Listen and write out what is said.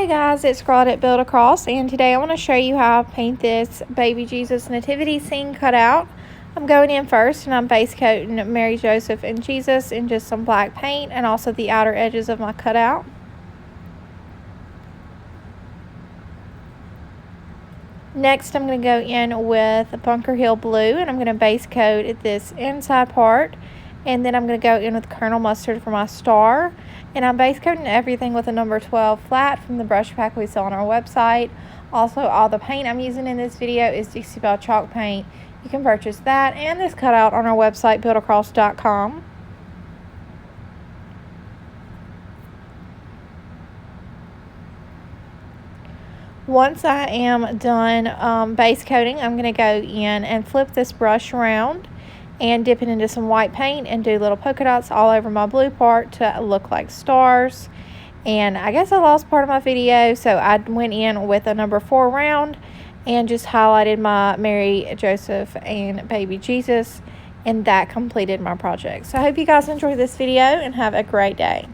Hey guys, it's Claudette Build Across, and today I want to show you how I paint this baby Jesus nativity scene cutout. I'm going in first and I'm base coating Mary, Joseph, and Jesus in just some black paint and also the outer edges of my cutout. Next, I'm going to go in with Bunker Hill Blue and I'm going to base coat this inside part. And then I'm going to go in with Colonel Mustard for my star. And I'm base coating everything with a number 12 flat from the brush pack we sell on our website. Also, all the paint I'm using in this video is Dixie Belle chalk paint. You can purchase that and this cutout on our website, buildacross.com. Once I am done base coating, I'm going to go in and flip this brush around and dip it into some white paint and do little polka dots all over my blue part to look like stars. And I guess I lost part of my video, so I went in with a number 4 round and just highlighted my Mary, Joseph, and baby Jesus, and that completed my project. So I hope you guys enjoyed this video and have a great day.